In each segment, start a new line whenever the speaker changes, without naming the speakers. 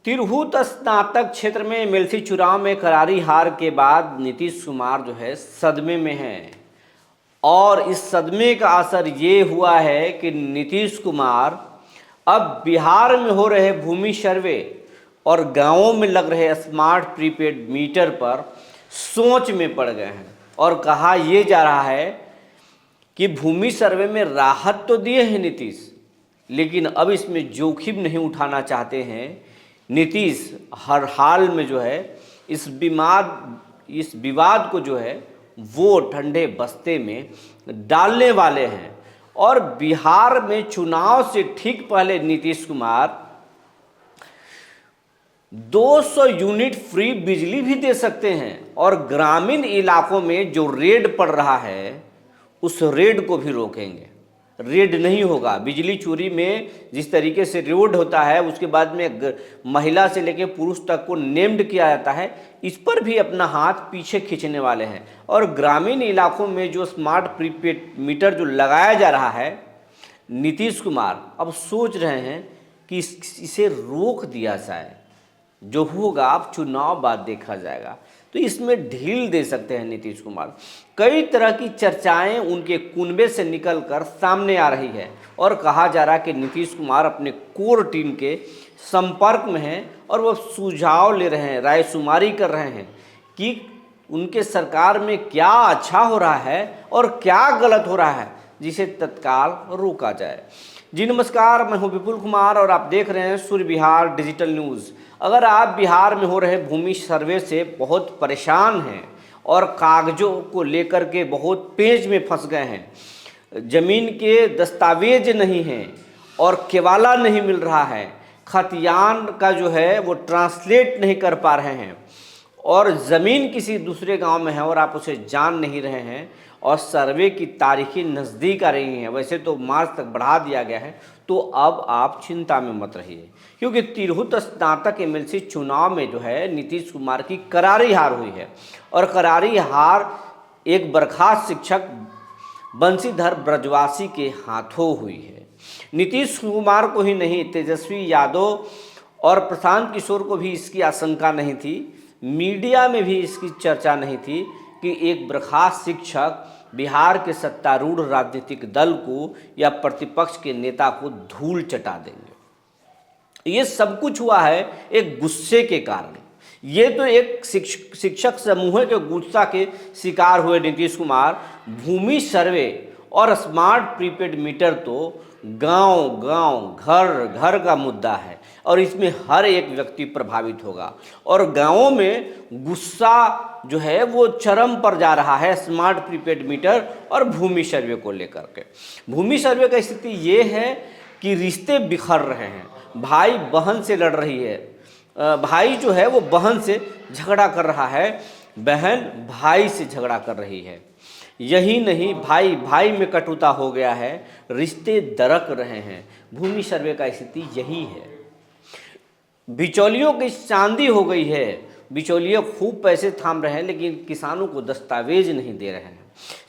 तिरहुत स्नातक क्षेत्र में एमएलसी चुनाव में करारी हार के बाद नीतीश कुमार जो है सदमे में हैं और इस सदमे का असर ये हुआ है कि नीतीश कुमार अब बिहार में हो रहे भूमि सर्वे और गांवों में लग रहे स्मार्ट प्रीपेड मीटर पर सोच में पड़ गए हैं और कहा यह जा रहा है कि भूमि सर्वे में राहत तो दिए हैं नीतीश, लेकिन अब इसमें जोखिम नहीं उठाना चाहते हैं। नीतीश हर हाल में जो है इस विवाद को जो है वो ठंडे बस्ते में डालने वाले हैं और बिहार में चुनाव से ठीक पहले नीतीश कुमार 200 यूनिट फ्री बिजली भी दे सकते हैं और ग्रामीण इलाकों में जो रेड पड़ रहा है उस रेड को भी रोकेंगे। रेड नहीं होगा, बिजली चोरी में जिस तरीके से रेड होता है उसके बाद में महिला से लेकर पुरुष तक को नेम्ड किया जाता है, इस पर भी अपना हाथ पीछे खींचने वाले हैं। और ग्रामीण इलाकों में जो स्मार्ट प्रीपेड मीटर जो लगाया जा रहा है, नीतीश कुमार अब सोच रहे हैं कि इसे रोक दिया जाए। जो होगा अब चुनाव बाद देखा जाएगा, तो इसमें ढील दे सकते हैं नीतीश कुमार। कई तरह की चर्चाएं उनके कुनबे से निकलकर सामने आ रही है और कहा जा रहा है कि नीतीश कुमार अपने कोर टीम के संपर्क में हैं और वह सुझाव ले रहे हैं, रायशुमारी कर रहे हैं कि उनके सरकार में क्या अच्छा हो रहा है और क्या गलत हो रहा है जिसे तत्काल रोका जाए। जी नमस्कार, मैं हूं विपुल कुमार और आप देख रहे हैं सूर्य बिहार डिजिटल न्यूज़। अगर आप बिहार में हो रहे भूमि सर्वे से बहुत परेशान हैं और कागजों को लेकर के बहुत पेच में फंस गए हैं, ज़मीन के दस्तावेज नहीं हैं और केवाला नहीं मिल रहा है, खतियान का जो है वो ट्रांसलेट नहीं कर पा रहे हैं और ज़मीन किसी दूसरे गांव में है और आप उसे जान नहीं रहे हैं और सर्वे की तारीखें नज़दीक आ रही हैं, वैसे तो मार्च तक बढ़ा दिया गया है, तो अब आप चिंता में मत रहिए, क्योंकि तिरहुत स्नातक एमएलसी चुनाव में जो है नीतीश कुमार की करारी हार हुई है और करारी हार एक बर्खास्त शिक्षक बंशीधर ब्रजवासी के हाथों हुई है। नीतीश कुमार को ही नहीं, तेजस्वी यादव और प्रशांत किशोर को भी इसकी आशंका नहीं थी, मीडिया में भी इसकी चर्चा नहीं थी कि एक बर्खास्त शिक्षक बिहार के सत्तारूढ़ राजनीतिक दल को या प्रतिपक्ष के नेता को धूल चटा देंगे। ये सब कुछ हुआ है एक गुस्से के कारण। ये तो एक शिक्षक समूह के गुस्सा के शिकार हुए नीतीश कुमार। भूमि सर्वे और स्मार्ट प्रीपेड मीटर तो गांव-गांव, घर-घर का मुद्दा है और इसमें हर एक व्यक्ति प्रभावित होगा और गांवों में गुस्सा जो है वो चरम पर जा रहा है स्मार्ट प्रीपेड मीटर और भूमि सर्वे को लेकर के। भूमि सर्वे का स्थिति ये है कि रिश्ते बिखर रहे हैं, भाई बहन से लड़ रही है, भाई जो है वो बहन से झगड़ा कर रहा है, बहन भाई से झगड़ा कर रही है। यही नहीं, भाई भाई में कटुता हो गया है, रिश्ते दरक रहे हैं। भूमि सर्वे का स्थिति यही है। बिचौलियों की चांदी हो गई है, बिचौलिए खूब पैसे थाम रहे हैं लेकिन किसानों को दस्तावेज नहीं दे रहे हैं।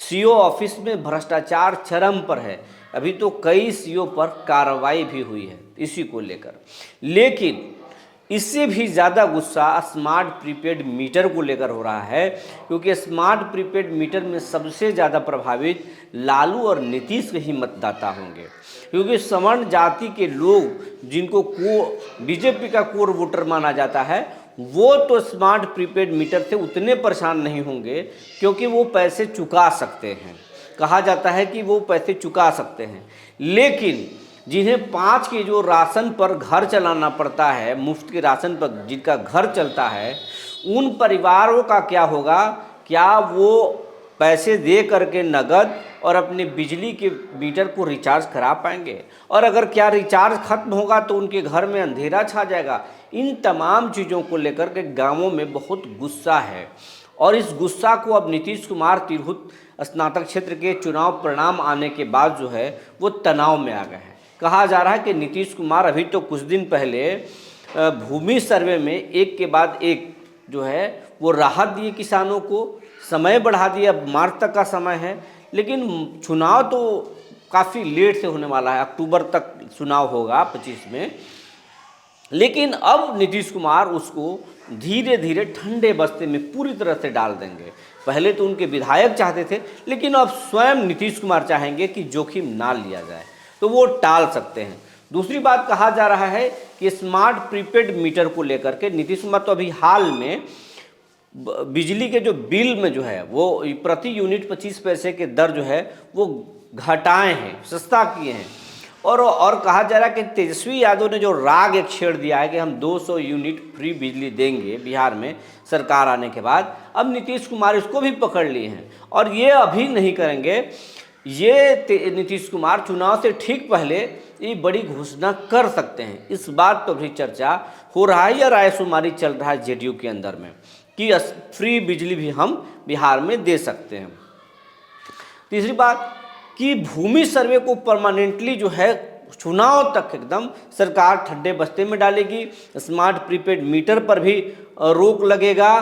सीओ ऑफिस में भ्रष्टाचार चरम पर है, अभी तो कई सीओ पर कार्रवाई भी हुई है इसी को लेकर। लेकिन इससे भी ज़्यादा गुस्सा स्मार्ट प्रीपेड मीटर को लेकर हो रहा है, क्योंकि स्मार्ट प्रीपेड मीटर में सबसे ज़्यादा प्रभावित लालू और नीतीश के ही मतदाता होंगे, क्योंकि सवर्ण जाति के लोग जिनको बीजेपी का कोर वोटर माना जाता है वो तो स्मार्ट प्रीपेड मीटर से उतने परेशान नहीं होंगे क्योंकि वो पैसे चुका सकते हैं। कहा जाता है कि वो पैसे चुका सकते हैं, लेकिन जिन्हें 5 के जो राशन पर घर चलाना पड़ता है, मुफ्त के राशन पर जिनका घर चलता है, उन परिवारों का क्या होगा? क्या वो पैसे दे करके नगद और अपने बिजली के मीटर को रिचार्ज करा पाएंगे? और अगर क्या रिचार्ज खत्म होगा तो उनके घर में अंधेरा छा जाएगा। इन तमाम चीज़ों को लेकर के गाँवों में बहुत गुस्सा है और इस गुस्सा को अब नीतीश कुमार तिरहुत स्नातक क्षेत्र के चुनाव परिणाम आने के बाद जो है वो तनाव में आ गए हैं। कहा जा रहा है कि नीतीश कुमार अभी तो कुछ दिन पहले भूमि सर्वे में एक के बाद एक जो है वो राहत दिए किसानों को, समय बढ़ा दिया, अब मार्च तक का समय है, लेकिन चुनाव तो काफ़ी लेट से होने वाला है, अक्टूबर तक चुनाव होगा 25 में। लेकिन अब नीतीश कुमार उसको धीरे धीरे ठंडे बस्ते में पूरी तरह से डाल देंगे। पहले तो उनके विधायक चाहते थे, लेकिन अब स्वयं नीतीश कुमार चाहेंगे कि जोखिम ना लिया जाए, तो वो टाल सकते हैं। दूसरी बात कहा जा रहा है कि स्मार्ट प्रीपेड मीटर को लेकर के नीतीश कुमार तो अभी हाल में बिजली के जो बिल में जो है वो प्रति यूनिट 25 पैसे के दर जो है वो घटाए हैं, सस्ता किए हैं। और कहा जा रहा है कि तेजस्वी यादव ने जो राग एक छेड़ दिया है कि हम 200 यूनिट फ्री बिजली देंगे बिहार में सरकार आने के बाद, अब नीतीश कुमार इसको भी पकड़ लिए हैं और ये अभी नहीं करेंगे। ये नीतीश कुमार चुनाव से ठीक पहले ये बड़ी घोषणा कर सकते हैं। इस बात पर भी चर्चा हो रहा है या रायशुमारी चल रहा है जेडीयू के अंदर में कि फ्री बिजली भी हम बिहार में दे सकते हैं। तीसरी बात कि भूमि सर्वे को परमानेंटली जो है चुनाव तक एकदम सरकार ठंडे बस्ते में डालेगी। स्मार्ट प्रीपेड मीटर पर भी रोक लगेगा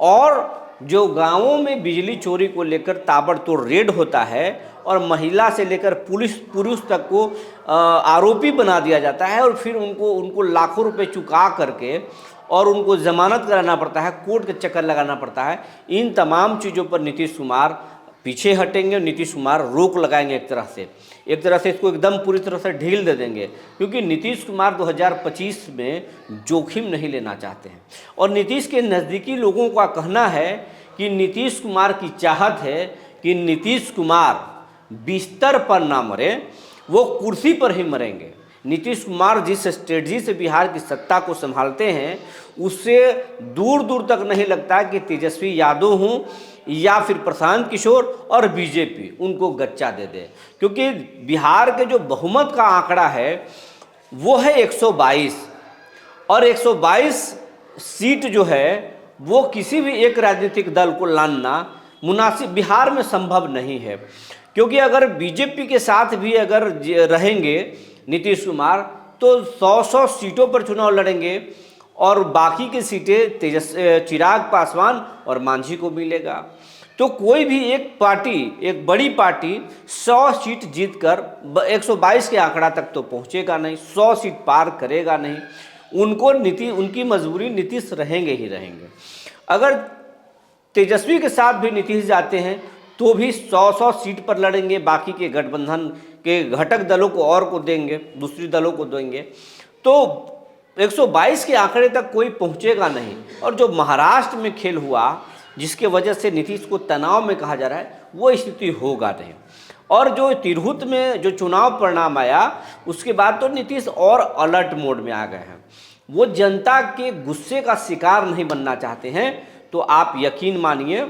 और जो गांवों में बिजली चोरी को लेकर ताबड़तोड़ रेड होता है और महिला से लेकर पुरुष तक को आरोपी बना दिया जाता है और फिर उनको लाखों रुपए चुका करके और उनको जमानत कराना पड़ता है, कोर्ट के चक्कर लगाना पड़ता है। इन तमाम चीज़ों पर नीतीश कुमार पीछे हटेंगे, नीतीश कुमार रोक लगाएंगे। एक तरह से इसको एकदम पूरी तरह से ढील दे देंगे, क्योंकि नीतीश कुमार 2025 में जोखिम नहीं लेना चाहते हैं। और नीतीश के नज़दीकी लोगों का कहना है कि नीतीश कुमार की चाहत है कि नीतीश कुमार बिस्तर पर ना मरे, वो कुर्सी पर ही मरेंगे। नीतीश कुमार जिस स्ट्रेटजी से बिहार की सत्ता को संभालते हैं उससे दूर दूर तक नहीं लगता कि तेजस्वी यादव हों या फिर प्रशांत किशोर और बीजेपी उनको गच्चा दे दे, क्योंकि बिहार के जो बहुमत का आंकड़ा है वो है 122 और 122 सीट जो है वो किसी भी एक राजनीतिक दल को लाना मुनासिब बिहार में संभव नहीं है। क्योंकि अगर बीजेपी के साथ भी अगर रहेंगे नीतीश कुमार तो 100 सीटों पर चुनाव लड़ेंगे और बाकी की सीटें चिराग पासवान और मांझी को मिलेगा। तो कोई भी एक बड़ी पार्टी 100 सीट जीतकर 122 के आंकड़ा तक तो पहुंचेगा नहीं, 100 सीट पार करेगा नहीं। उनकी मजबूरी नीतीश रहेंगे ही रहेंगे। अगर तेजस्वी के साथ भी नीतीश जाते हैं तो भी 100 सीट पर लड़ेंगे, बाकी के गठबंधन के घटक दलों को और को देंगे, दूसरी दलों को देंगे, तो 122 के आंकड़े तक कोई पहुंचेगा नहीं। और जो महाराष्ट्र में खेल हुआ जिसके वजह से नीतीश को तनाव में कहा जा रहा है वो स्थिति होगा नहीं। और जो तिरहुत में जो चुनाव परिणाम आया उसके बाद तो नीतीश और अलर्ट मोड में आ गए हैं। वो जनता के गुस्से का शिकार नहीं बनना चाहते हैं। तो आप यकीन मानिए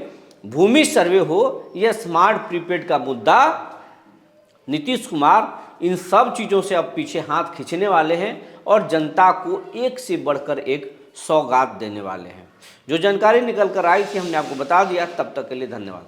भूमि सर्वे हो या स्मार्ट प्रीपेड का मुद्दा, नीतीश कुमार इन सब चीज़ों से अब पीछे हाथ खींचने वाले हैं और जनता को एक से बढ़कर एक सौगात देने वाले हैं। जो जानकारी निकल कर आई थी हमने आपको बता दिया। तब तक के लिए धन्यवाद।